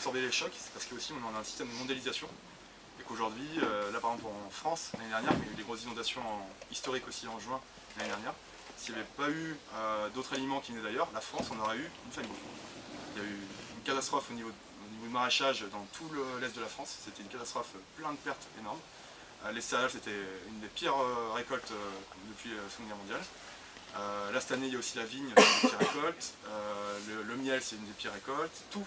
absorber les chocs, c'est parce qu'aussi on a un système de mondialisation. Et qu'aujourd'hui, là par exemple en France, l'année dernière, il y a eu des grosses inondations historiques aussi en juin l'année dernière. S'il n'y avait pas eu d'autres aliments qui venaient d'ailleurs, la France en aurait eu une famine. Il y a eu une catastrophe au niveau du maraîchage dans tout l'est de la France. C'était une catastrophe, plein de pertes énormes. Les céréales, c'était une des pires récoltes depuis la Seconde Guerre mondiale. Là, cette année, il y a aussi la vigne, c'est une des pires récoltes. Le miel, c'est une des pires récoltes. Tout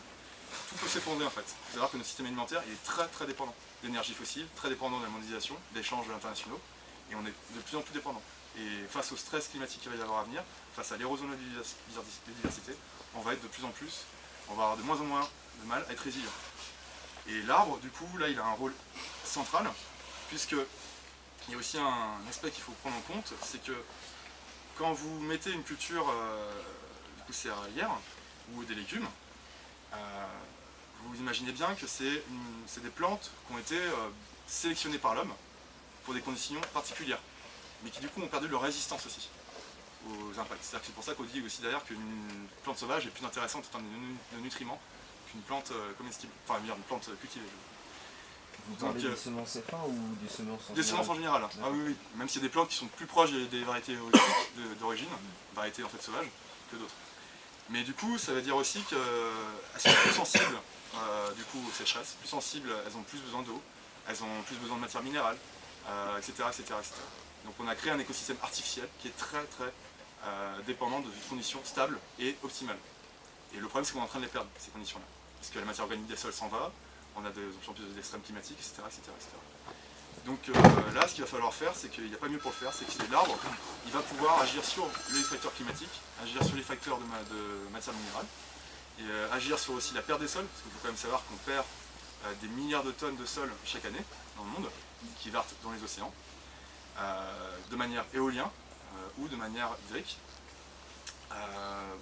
peut s'effondrer en fait. Il faut savoir que notre système alimentaire il est très dépendant d'énergie fossile, très dépendant de la mondialisation, d'échanges internationaux, et on est de plus en plus dépendant. Et face au stress climatique qu'il va y avoir à venir, face à l'érosion de la biodiversité, on va être de plus en plus, on va avoir de moins en moins de mal à être résilient. Et l'arbre, du coup, là, il a un rôle central, puisque il y a aussi un aspect qu'il faut prendre en compte, c'est que quand vous mettez une culture du coup, céréalière ou des légumes, vous imaginez bien que c'est des plantes qui ont été sélectionnées par l'homme pour des conditions particulières, mais qui du coup ont perdu leur résistance aussi aux impacts. C'est pour ça qu'on dit aussi d'ailleurs qu'une plante sauvage est plus intéressante en termes de nutriments qu'une plante comestible, enfin une plante cultivée. Vous parlez des semences F1 ou des semences en général? Des semences en général. Ah oui, même s'il y a des plantes qui sont plus proches des variétés d'origine, variétés en fait sauvages, que d'autres. Mais du coup, ça veut dire aussi qu'elles sont plus sensibles du coup, aux sécheresses, plus sensibles, elles ont plus besoin d'eau, elles ont plus besoin de matières minérales, etc., etc. Donc on a créé un écosystème artificiel qui est très dépendant de conditions stables et optimales. Et le problème c'est qu'on est en train de les perdre, ces conditions-là. Parce que la matière organique des sols s'en va, on a de plus en plus d'extrêmes climatiques, etc., etc., etc. Donc là, ce qu'il va falloir faire, c'est qu'il n'y a pas mieux pour le faire, c'est que l'arbre, il va pouvoir agir sur les facteurs climatiques, agir sur les facteurs de matières minérales, et agir sur aussi la perte des sols, parce qu'il faut quand même savoir qu'on perd des milliards de tonnes de sol chaque année dans le monde, qui vertent dans les océans, de manière éolienne ou de manière hydrique.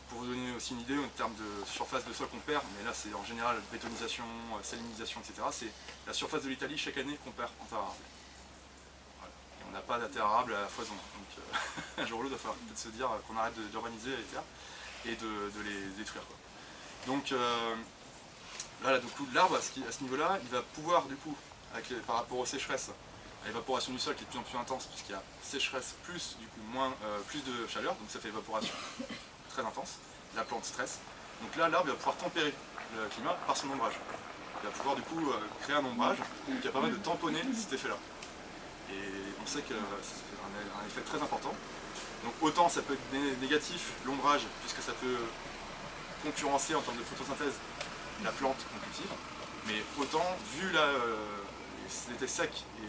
Pour vous donner aussi une idée en termes de surface de sol qu'on perd, mais là c'est en général bétonisation, salinisation, etc. C'est la surface de l'Italie chaque année qu'on perd en terre arable. Voilà. Et on n'a pas de terre arable à la foison. Donc un jour ou l'autre, il va falloir peut-être se dire qu'on arrête d'urbaniser les terres et de les détruire, quoi. Donc là, du coup, l'arbre à ce niveau-là, il va pouvoir du coup, par rapport aux sécheresses, à l'évaporation du sol qui est de plus en plus intense puisqu'il y a sécheresse plus du coup plus de chaleur, donc ça fait évaporation très intense, la plante stresse. Donc là l'arbre va pouvoir tempérer le climat par son ombrage. Il va pouvoir du coup créer un ombrage qui va permettre de tamponner cet effet là. Et on sait que c'est un effet très important. Donc autant ça peut être négatif l'ombrage puisque ça peut concurrencer en termes de photosynthèse la plante qu'on cultive, mais autant vu l'été sec et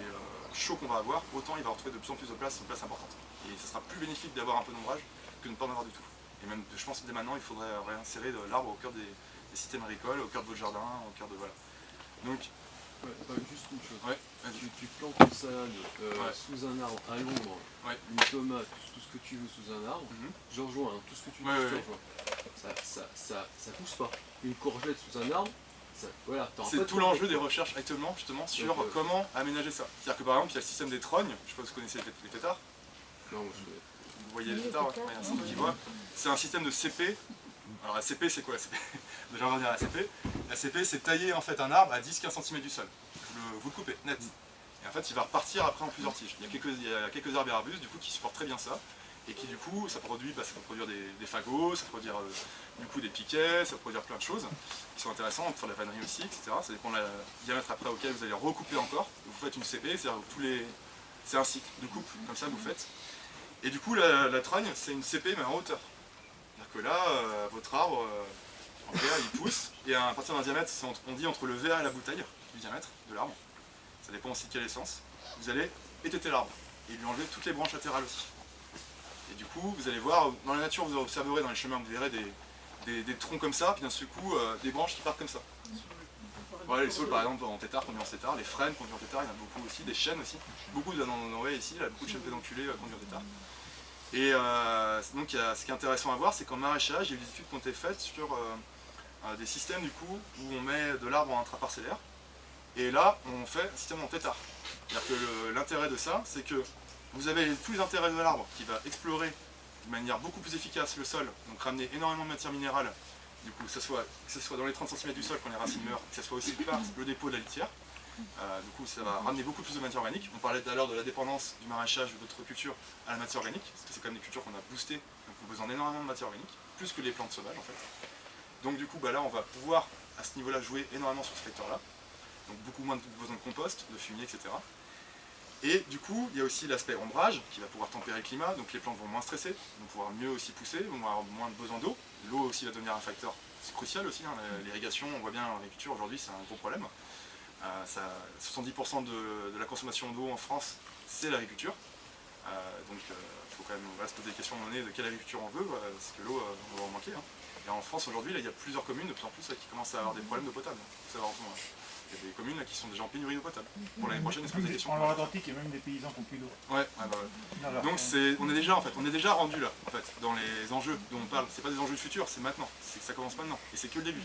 chaud qu'on va avoir, autant il va retrouver de plus en plus de place, une place importante. Et ce sera plus bénéfique d'avoir un peu d'ombrage que de ne pas en avoir du tout. Et même, je pense que dès maintenant, il faudrait réinsérer l'arbre au cœur des systèmes agricoles, au cœur de votre jardin, au cœur de... Voilà. Donc... juste une chose. Ouais, tu plantes une salade sous un arbre à l'ombre, une tomate, tout ce que tu veux sous un arbre, je rejoins, hein, tout ce que tu veux, je te rejoins. Ça pousse pas. Une courgette sous un arbre, voilà, c'est tout l'enjeu des recherches actuellement justement sur comment aménager ça. C'est-à-dire que par exemple il y a le système des trognes, je sais pas si vous connaissez les têtards. Non, vous voyez les têtards, c'est un système de CP. Alors la CP c'est quoi la CP? Déjà on va dire la CP. La CP c'est tailler en fait un arbre à 10-15 cm du sol. Vous le coupez, net. Et en fait il va repartir après en plusieurs tiges. Il y a quelques arbres et arbustes du coup qui supportent très bien ça. Et qui du coup, ça peut produire des fagots, ça peut produire du coup des piquets, ça peut produire plein de choses qui sont intéressantes, pour faire de la vannerie aussi, etc. Ça dépend du diamètre après auquel vous allez recouper encore. Vous faites une CP, c'est un cycle de coupe, comme ça vous faites. Et du coup, la trogne, c'est une CP mais en hauteur. C'est-à-dire que là, votre arbre, en verre, il pousse, et à partir d'un diamètre, on dit entre le verre et la bouteille du diamètre de l'arbre, ça dépend aussi de quelle essence, vous allez étêter l'arbre et lui enlever toutes les branches latérales aussi. Et du coup, vous allez voir, dans la nature, vous observerez dans les chemins, vous verrez des troncs comme ça, puis d'un seul coup, des branches qui partent comme ça. Voilà, les saules par exemple en tétard, conduits en tétard, les frênes conduits en tétard, il y en a beaucoup aussi, des chênes aussi. Beaucoup en Norvège ici, il y a beaucoup de chênes pédonculés conduits en tétard. Et donc ce qui est intéressant à voir, c'est qu'en maraîchage, il y a eu des études qui ont été faites sur des systèmes du coup où on met de l'arbre en intraparcellaire. Et là, on fait un système en tétard. C'est-à-dire que l'intérêt de ça, c'est que vous avez tout l'intérêt de l'arbre qui va explorer de manière beaucoup plus efficace le sol, donc ramener énormément de matière minérale du coup, que ce soit dans les 30 cm du sol quand les racines meurent, que ce soit aussi par le dépôt de la litière. Du coup, ça va ramener beaucoup plus de matière organique. On parlait tout à l'heure de la dépendance du maraîchage ou d'autres cultures à la matière organique, parce que c'est quand même des cultures qu'on a boostées, donc on a besoin d'énormément de matière organique, plus que les plantes sauvages en fait. Donc du coup, là, on va pouvoir à ce niveau-là jouer énormément sur ce facteur-là. Donc beaucoup moins de besoin de compost, de fumier, etc. Et du coup, il y a aussi l'aspect ombrage qui va pouvoir tempérer le climat, donc les plantes vont moins stresser, vont pouvoir mieux aussi pousser, vont avoir moins de besoin d'eau. L'eau aussi va devenir un facteur crucial aussi, hein. L'irrigation, on voit bien en agriculture aujourd'hui, c'est un gros problème. 70% de la consommation d'eau en France, c'est l'agriculture. Donc il faut quand même se poser des questions à un moment donné de quelle agriculture on veut, parce que l'eau, on va en manquer. Hein. Et en France aujourd'hui, il y a plusieurs communes de plus en plus qui commencent à avoir des problèmes d'eau potable. Il y a des communes qui sont déjà en pénurie d'eau potable. Pour l'année prochaine, on se pose des questions. En Loire-Atlantique, il y a même des paysans qui n'ont plus d'eau. Ouais. Donc on est déjà rendu là, en fait, dans les enjeux dont on parle. C'est pas des enjeux du futur, c'est maintenant. C'est que ça commence maintenant. Et c'est que le début.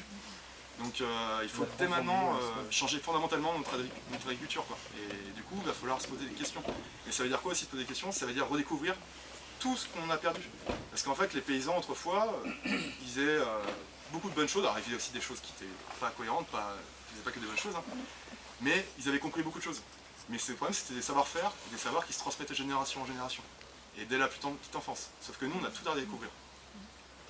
Donc il faut dès maintenant changer fondamentalement notre agriculture, quoi. Et du coup, il va falloir se poser des questions. Et ça veut dire quoi aussi se poser des questions? Ça veut dire redécouvrir tout ce qu'on a perdu. Parce qu'en fait, les paysans autrefois, ils faisaient beaucoup de bonnes choses. Alors il y avait aussi des choses qui n'étaient pas cohérentes, ils ne faisaient pas que des bonnes choses, hein. Mais ils avaient compris beaucoup de choses. Mais le problème, c'était des savoir-faire, des savoirs qui se transmettent de génération en génération. Et dès la petite enfance. Sauf que nous, on a tout à redécouvrir.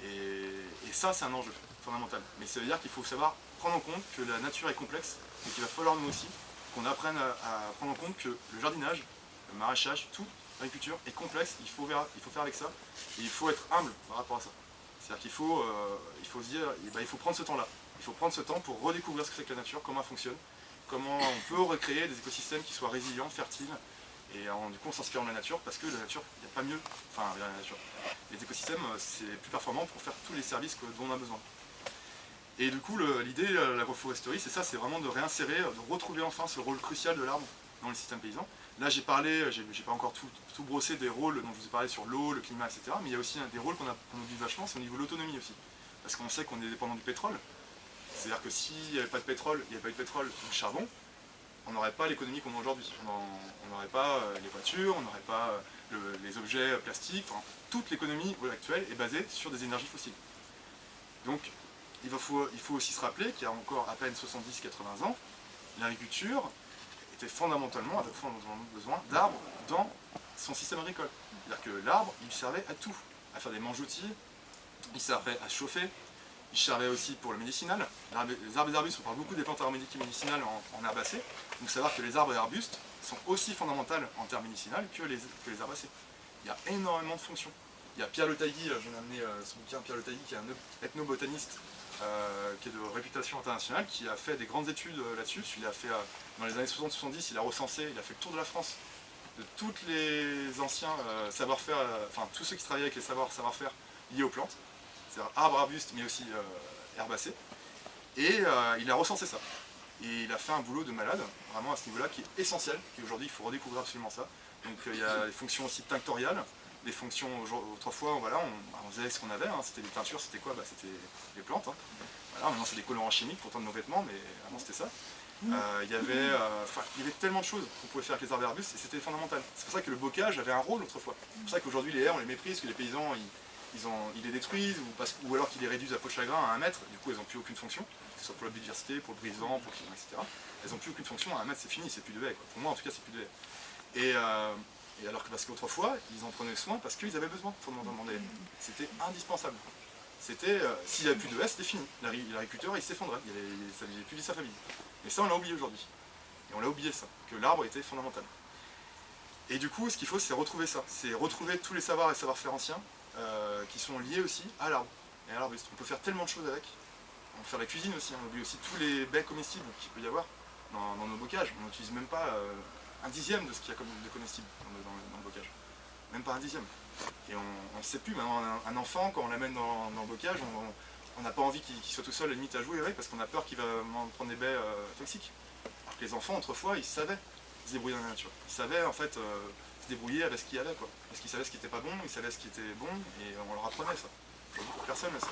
Et ça, c'est un enjeu fondamental. Mais ça veut dire qu'il faut savoir prendre en compte que la nature est complexe et qu'il va falloir nous aussi qu'on apprenne à prendre en compte que le jardinage, le maraîchage, tout, l'agriculture est complexe, il faut faire avec ça et il faut être humble par rapport à ça. C'est-à-dire qu'il faut se dire, il faut prendre ce temps-là. Il faut prendre ce temps pour redécouvrir ce que c'est que la nature, comment elle fonctionne, comment on peut recréer des écosystèmes qui soient résilients, fertiles. Et du coup, on s'inspire de la nature parce que la nature, il n'y a pas mieux. Enfin, la nature. Les écosystèmes, c'est plus performant pour faire tous les services dont on a besoin. Et du coup, l'idée de l'agroforesterie, c'est ça, c'est vraiment de réinsérer, de retrouver enfin ce rôle crucial de l'arbre dans le système paysan. Là, j'ai pas encore tout brossé des rôles dont je vous ai parlé sur l'eau, le climat, etc. Mais il y a aussi des rôles qu'on oublie vachement, c'est au niveau de l'autonomie aussi. Parce qu'on sait qu'on est dépendant du pétrole. C'est-à-dire que s'il n'y avait pas de pétrole, ou de charbon, on n'aurait pas l'économie qu'on a aujourd'hui. On n'aurait pas les voitures, on n'aurait pas les objets plastiques. Enfin, toute l'économie actuelle est basée sur des énergies fossiles. Donc, il faut aussi se rappeler qu'il y a encore à peine 70-80 ans, l'agriculture avait fondamentalement besoin d'arbres dans son système agricole. C'est-à-dire que l'arbre, il servait à tout, à faire des manges-outils, il servait à chauffer, il servait aussi pour le médicinal. Les arbres et les arbustes, on parle beaucoup des plantes aromatiques médicinales en herbacées. Donc savoir que les arbres et arbustes sont aussi fondamentales en termes médicinales que les herbacées. Il y a énormément de fonctions. Il y a Pierre Le Tailly, je viens d'amener son bouquin, Pierre Le Tailly, qui est un ethnobotaniste qui est de réputation internationale, qui a fait des grandes études là-dessus. Il a fait, dans les années 60-70, il a recensé, il a fait le tour de la France de tous les anciens savoir-faire, enfin tous ceux qui travaillaient avec les savoir-faire liés aux plantes, c'est-à-dire arbres, arbustes, mais aussi herbacées. Et il a recensé ça. Et il a fait un boulot de malade, vraiment à ce niveau-là, qui est essentiel, qu'aujourd'hui il faut redécouvrir absolument ça. Donc il y a des fonctions aussi tinctoriales, des fonctions, autrefois, voilà, on faisait ce qu'on avait, hein, c'était des teintures, c'était quoi? C'était des plantes. Hein. Voilà, maintenant c'est des colorants chimiques pour teindre nos vêtements, mais avant c'était ça. Il y avait tellement de choses qu'on pouvait faire avec les arbres et arbustes, et c'était fondamental. C'est pour ça que le bocage avait un rôle autrefois. C'est pour ça qu'aujourd'hui les haies, on les méprise, que les paysans, ils les détruisent, ou alors qu'ils les réduisent à peau de chagrin à 1 mètre, du coup elles n'ont plus aucune fonction, que ce soit pour la biodiversité, pour le brisant, pour le climat, etc. Elles n'ont plus aucune fonction, à 1 mètre c'est fini, c'est plus de haies, quoi. Pour moi en tout cas c'est plus de haies. Et alors que parce qu'autrefois, ils en prenaient soin parce qu'ils avaient besoin, fondamentalement, des haies. C'était indispensable. C'était, s'il n'y avait plus de haies, c'était fini. L'agriculteur, il s'effondrait, ça n'avait plus dit sa famille. Mais ça, on l'a oublié aujourd'hui. Et on l'a oublié ça, que l'arbre était fondamental. Et du coup, ce qu'il faut, c'est retrouver ça. C'est retrouver tous les savoirs et savoir-faire anciens qui sont liés aussi à l'arbre et à l'arbuste. On peut faire tellement de choses avec. On peut faire la cuisine aussi, on oublie aussi tous les baies comestibles qu'il peut y avoir dans nos bocages. On n'utilise même pas un dixième de ce qu'il y a de comestible dans le bocage. Même pas un dixième. Et on ne sait plus, maintenant un enfant, quand on l'amène dans le bocage, on n'a pas envie qu'il soit tout seul à la limite à jouer avec parce qu'on a peur qu'il va prendre des baies toxiques. Alors que les enfants, autrefois, ils savaient se débrouiller dans la nature. Ils savaient en fait se débrouiller avec ce qu'il y avait, quoi. Parce qu'ils savaient ce qui n'était pas bon, ils savaient ce qui était bon, et on leur apprenait ça. Personne ne sait.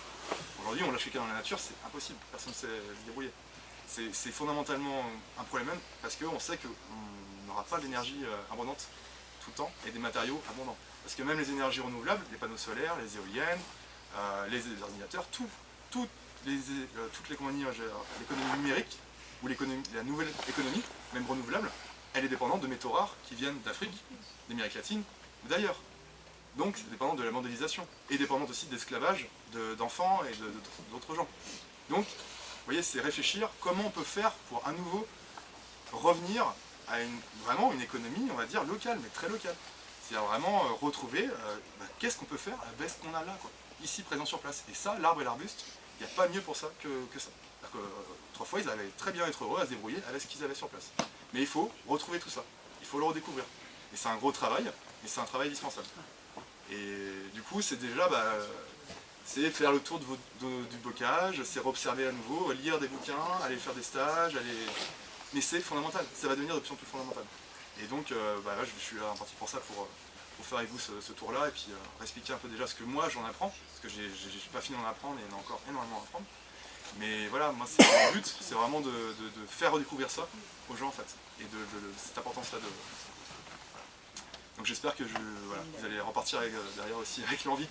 Aujourd'hui, on lâche quelqu'un dans la nature, c'est impossible, personne ne sait se débrouiller. C'est fondamentalement un problème même, parce qu'on sait qu'on n'aura pas d'énergie abondante tout le temps, et des matériaux abondants. Parce que même les énergies renouvelables, les panneaux solaires, les éoliennes, les ordinateurs, tout toutes les compagnies, l'économie numérique, ou la nouvelle économie, même renouvelable, elle est dépendante de métaux rares qui viennent d'Afrique, d'Amérique latine ou d'ailleurs. Donc c'est dépendant de la mondialisation, et dépendante aussi de l'esclavage d'enfants et d'autres gens. Donc, vous voyez, c'est réfléchir comment on peut faire pour à nouveau revenir à vraiment une économie, on va dire, locale, mais très locale. C'est-à-dire vraiment retrouver qu'est-ce qu'on peut faire avec ce qu'on a là, quoi, ici présent sur place. Et ça, l'arbre et l'arbuste, il n'y a pas mieux pour ça que ça. Autrefois, ils allaient très bien être heureux à se débrouiller avec ce qu'ils avaient sur place. Mais il faut retrouver tout ça, il faut le redécouvrir. Et c'est un gros travail, mais c'est un travail indispensable. Et du coup, c'est déjà, c'est faire le tour du bocage, c'est observer à nouveau, lire des bouquins, aller faire des stages, mais c'est fondamental, ça va devenir de plus en plus fondamental. Et donc, là, je suis là en partie pour ça, pour faire avec vous ce tour-là, et puis expliquer un peu déjà ce que moi j'en apprends, parce que j'ai pas fini d'en apprendre, et il y en a encore énormément à apprendre. Mais voilà, moi c'est mon but, c'est vraiment de faire redécouvrir ça aux gens en fait, et de cette importance-là de... Donc j'espère que vous allez repartir derrière aussi avec l'envie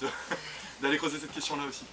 d'aller creuser cette question-là aussi.